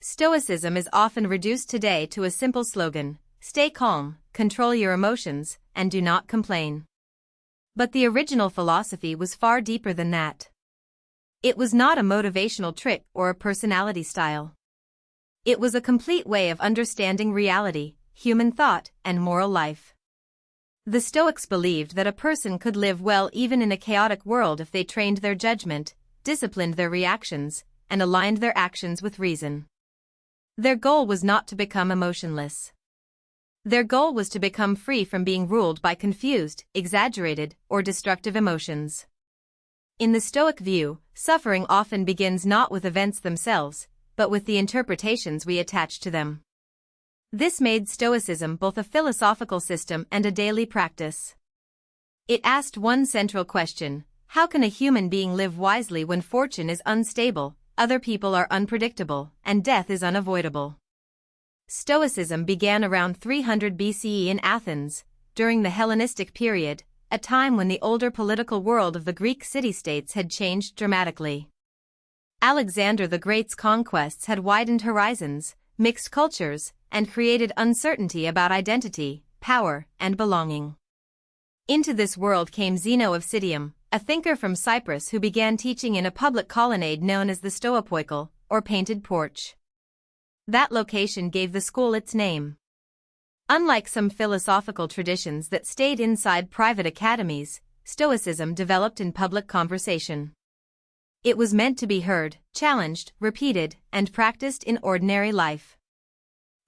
Stoicism is often reduced today to a simple slogan: stay calm, control your emotions, and do not complain. But the original philosophy was far deeper than that. It was not a motivational trick or a personality style. It was a complete way of understanding reality, human thought, and moral life. The Stoics believed that a person could live well even in a chaotic world if they trained their judgment, disciplined their reactions, and aligned their actions with reason. Their goal was not to become emotionless. Their goal was to become free from being ruled by confused, exaggerated, or destructive emotions. In the Stoic view, suffering often begins not with events themselves, but with the interpretations we attach to them. This made Stoicism both a philosophical system and a daily practice. It asked one central question: how can a human being live wisely when fortune is unstable, other people are unpredictable, and death is unavoidable? Stoicism began around 300 BCE in Athens, during the Hellenistic period, a time when the older political world of the Greek city-states had changed dramatically. Alexander the Great's conquests had widened horizons, mixed cultures, and created uncertainty about identity, power, and belonging. Into this world came Zeno of Citium, a thinker from Cyprus who began teaching in a public colonnade known as the Stoipoikal, or painted porch. That location gave the school its name. Unlike some philosophical traditions that stayed inside private academies, Stoicism developed in public conversation. It was meant to be heard, challenged, repeated, and practiced in ordinary life.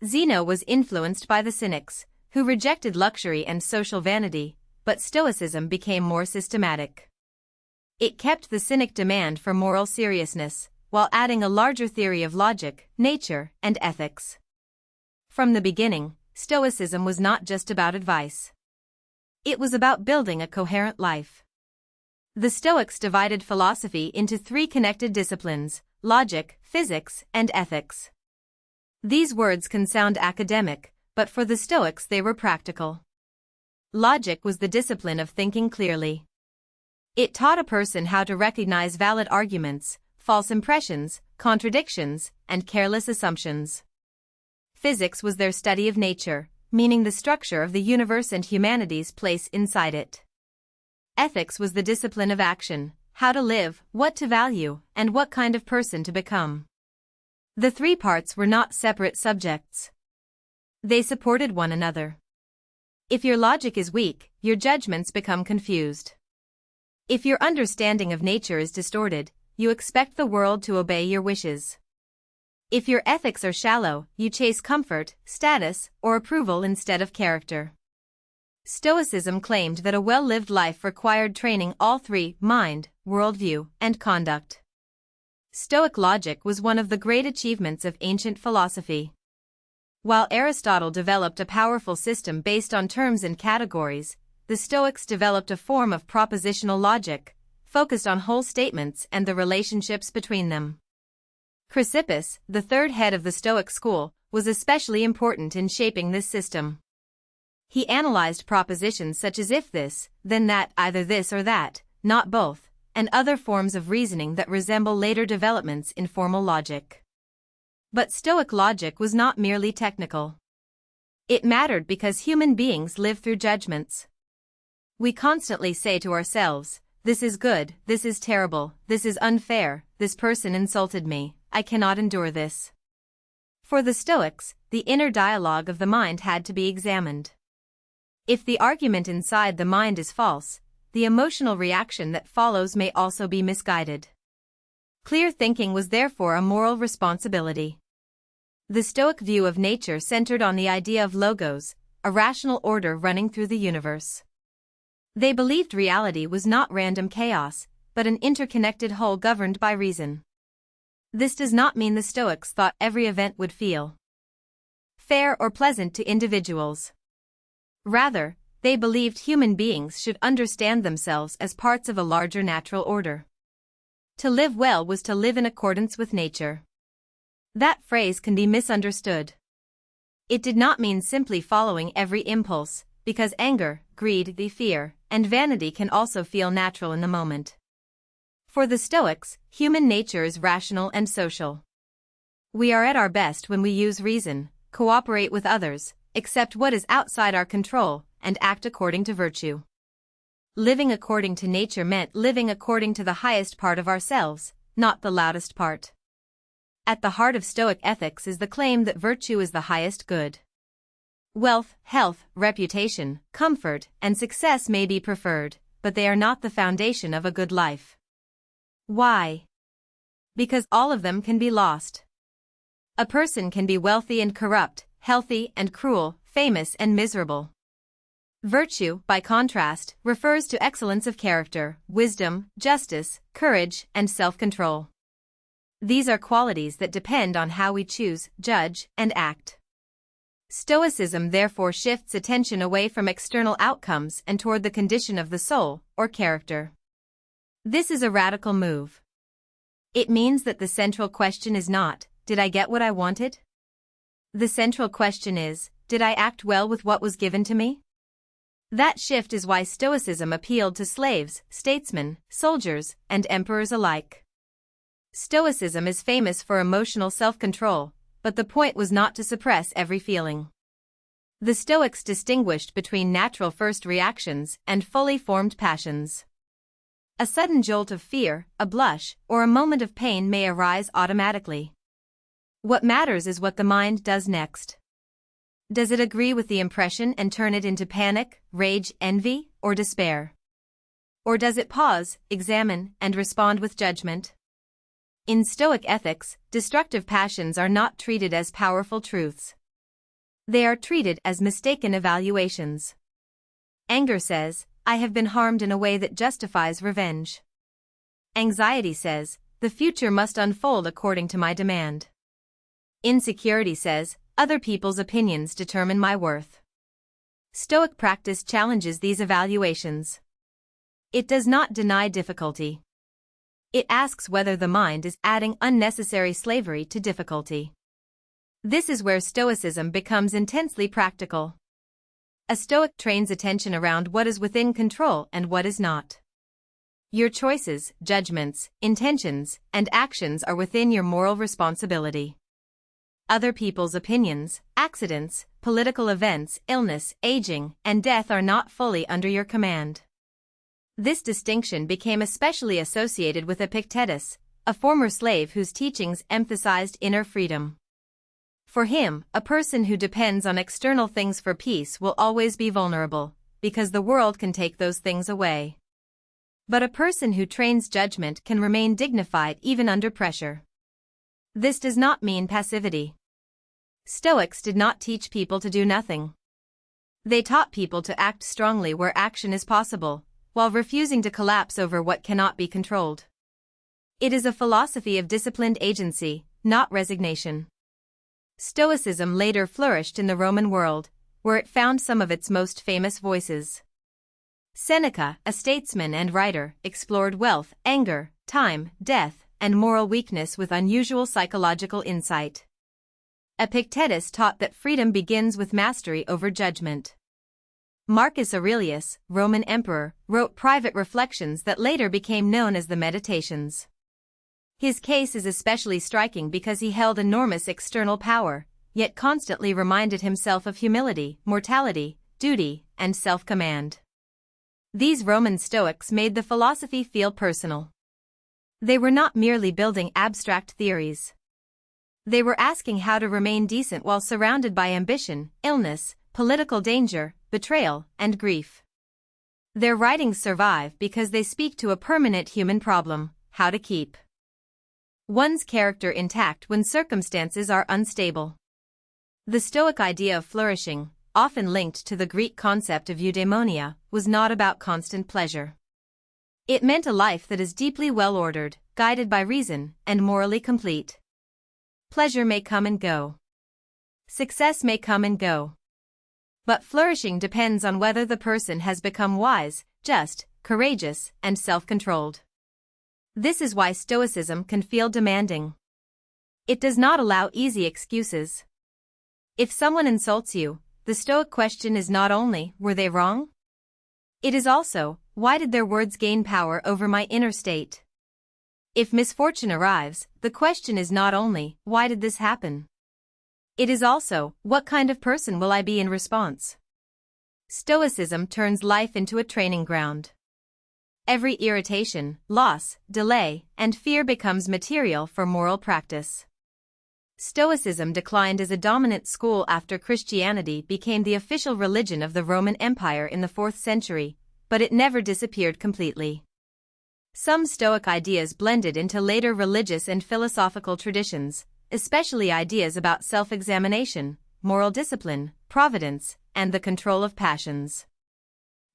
Zeno was influenced by the Cynics, who rejected luxury and social vanity, but Stoicism became more systematic. It kept the Cynic demand for moral seriousness, while adding a larger theory of logic, nature, and ethics. From the beginning, Stoicism was not just about advice. It was about building a coherent life. The Stoics divided philosophy into three connected disciplines: logic, physics, and ethics. These words can sound academic, but for the Stoics they were practical. Logic was the discipline of thinking clearly. It taught a person how to recognize valid arguments, false impressions, contradictions, and careless assumptions. Physics was their study of nature, meaning the structure of the universe and humanity's place inside it. Ethics was the discipline of action, how to live, what to value, and what kind of person to become. The three parts were not separate subjects. They supported one another. If your logic is weak, your judgments become confused. If your understanding of nature is distorted, you expect the world to obey your wishes. If your ethics are shallow, you chase comfort, status, or approval instead of character. Stoicism claimed that a well-lived life required training all three: mind, worldview, and conduct. Stoic logic was one of the great achievements of ancient philosophy. While Aristotle developed a powerful system based on terms and categories, the Stoics developed a form of propositional logic, focused on whole statements and the relationships between them. Chrysippus, the third head of the Stoic school, was especially important in shaping this system. He analyzed propositions such as if this, then that, either this or that, not both, and other forms of reasoning that resemble later developments in formal logic. But Stoic logic was not merely technical. It mattered because human beings live through judgments. We constantly say to ourselves, "This is good, this is terrible, this is unfair, this person insulted me, I cannot endure this." For the Stoics, the inner dialogue of the mind had to be examined. If the argument inside the mind is false, the emotional reaction that follows may also be misguided. Clear thinking was therefore a moral responsibility. The Stoic view of nature centered on the idea of logos, a rational order running through the universe. They believed reality was not random chaos, but an interconnected whole governed by reason. This does not mean the Stoics thought every event would feel fair or pleasant to individuals. Rather, they believed human beings should understand themselves as parts of a larger natural order. To live well was to live in accordance with nature. That phrase can be misunderstood. It did not mean simply following every impulse, because anger, greed, fear, and vanity can also feel natural in the moment. For the Stoics, human nature is rational and social. We are at our best when we use reason, cooperate with others, accept what is outside our control, and act according to virtue. Living according to nature meant living according to the highest part of ourselves, not the loudest part. At the heart of Stoic ethics is the claim that virtue is the highest good. Wealth, health, reputation, comfort, and success may be preferred, but they are not the foundation of a good life. Why? Because all of them can be lost. A person can be wealthy and corrupt, healthy and cruel, famous and miserable. Virtue, by contrast, refers to excellence of character, wisdom, justice, courage, and self-control. These are qualities that depend on how we choose, judge, and act. Stoicism therefore shifts attention away from external outcomes and toward the condition of the soul, or character. This is a radical move. It means that the central question is not, did I get what I wanted? The central question is, did I act well with what was given to me? That shift is why Stoicism appealed to slaves, statesmen, soldiers, and emperors alike. Stoicism is famous for emotional self-control, but the point was not to suppress every feeling. The Stoics distinguished between natural first reactions and fully formed passions. A sudden jolt of fear, a blush, or a moment of pain may arise automatically. What matters is what the mind does next. Does it agree with the impression and turn it into panic, rage, envy, or despair? Or does it pause, examine, and respond with judgment? In Stoic ethics, destructive passions are not treated as powerful truths. They are treated as mistaken evaluations. Anger says, I have been harmed in a way that justifies revenge. Anxiety says, the future must unfold according to my demand. Insecurity says, other people's opinions determine my worth. Stoic practice challenges these evaluations. It does not deny difficulty. It asks whether the mind is adding unnecessary slavery to difficulty. This is where Stoicism becomes intensely practical. A Stoic trains attention around what is within control and what is not. Your choices, judgments, intentions, and actions are within your moral responsibility. Other people's opinions, accidents, political events, illness, aging, and death are not fully under your command. This distinction became especially associated with Epictetus, a former slave whose teachings emphasized inner freedom. For him, a person who depends on external things for peace will always be vulnerable, because the world can take those things away. But a person who trains judgment can remain dignified even under pressure. This does not mean passivity. Stoics did not teach people to do nothing. They taught people to act strongly where action is possible, while refusing to collapse over what cannot be controlled. It is a philosophy of disciplined agency, not resignation. Stoicism later flourished in the Roman world, where it found some of its most famous voices. Seneca, a statesman and writer, explored wealth, anger, time, death, and moral weakness with unusual psychological insight. Epictetus taught that freedom begins with mastery over judgment. Marcus Aurelius, Roman emperor, wrote private reflections that later became known as the Meditations. His case is especially striking because he held enormous external power, yet constantly reminded himself of humility, mortality, duty, and self-command. These Roman Stoics made the philosophy feel personal. They were not merely building abstract theories. They were asking how to remain decent while surrounded by ambition, illness, political danger, betrayal, and grief. Their writings survive because they speak to a permanent human problem: how to keep one's character intact when circumstances are unstable. The Stoic idea of flourishing, often linked to the Greek concept of eudaimonia, was not about constant pleasure. It meant a life that is deeply well-ordered, guided by reason, and morally complete. Pleasure may come and go. Success may come and go. But flourishing depends on whether the person has become wise, just, courageous, and self-controlled. This is why Stoicism can feel demanding. It does not allow easy excuses. If someone insults you, the Stoic question is not only, were they wrong? It is also, why did their words gain power over my inner state? If misfortune arrives, the question is not only, why did this happen? It is also, what kind of person will I be in response? Stoicism turns life into a training ground. Every irritation, loss, delay, and fear becomes material for moral practice. Stoicism declined as a dominant school after Christianity became the official religion of the Roman Empire in the 4th century, but it never disappeared completely. Some Stoic ideas blended into later religious and philosophical traditions, especially ideas about self-examination, moral discipline, providence, and the control of passions.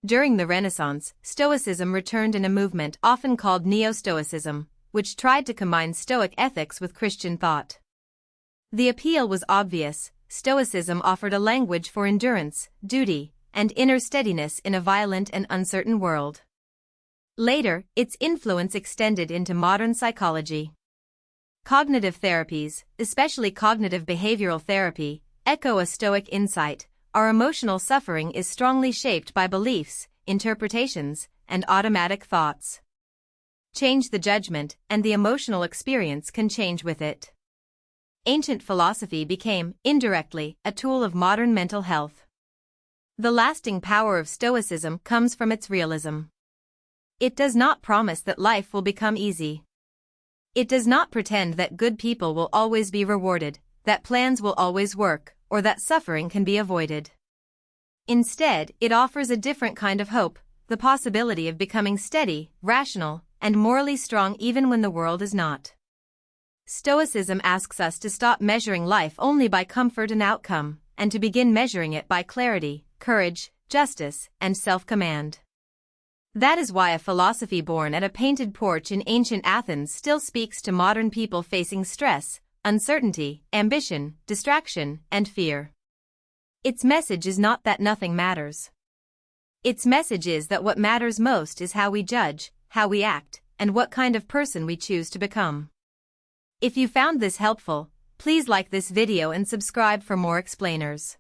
During the Renaissance, Stoicism returned in a movement often called Neo-Stoicism, which tried to combine Stoic ethics with Christian thought. The appeal was obvious. Stoicism offered a language for endurance, duty, and inner steadiness in a violent and uncertain world. Later, its influence extended into modern psychology. Cognitive therapies, especially cognitive behavioral therapy, echo a Stoic insight. Our emotional suffering is strongly shaped by beliefs, interpretations, and automatic thoughts. Change the judgment, and the emotional experience can change with it. Ancient philosophy became, indirectly, a tool of modern mental health. The lasting power of Stoicism comes from its realism. It does not promise that life will become easy. It does not pretend that good people will always be rewarded, that plans will always work, or that suffering can be avoided. Instead, it offers a different kind of hope, the possibility of becoming steady, rational, and morally strong even when the world is not. Stoicism asks us to stop measuring life only by comfort and outcome, and to begin measuring it by clarity, courage, justice, and self-command. That is why a philosophy born at a painted porch in ancient Athens still speaks to modern people facing stress, uncertainty, ambition, distraction, and fear. Its message is not that nothing matters. Its message is that what matters most is how we judge, how we act, and what kind of person we choose to become. If you found this helpful, please like this video and subscribe for more explainers.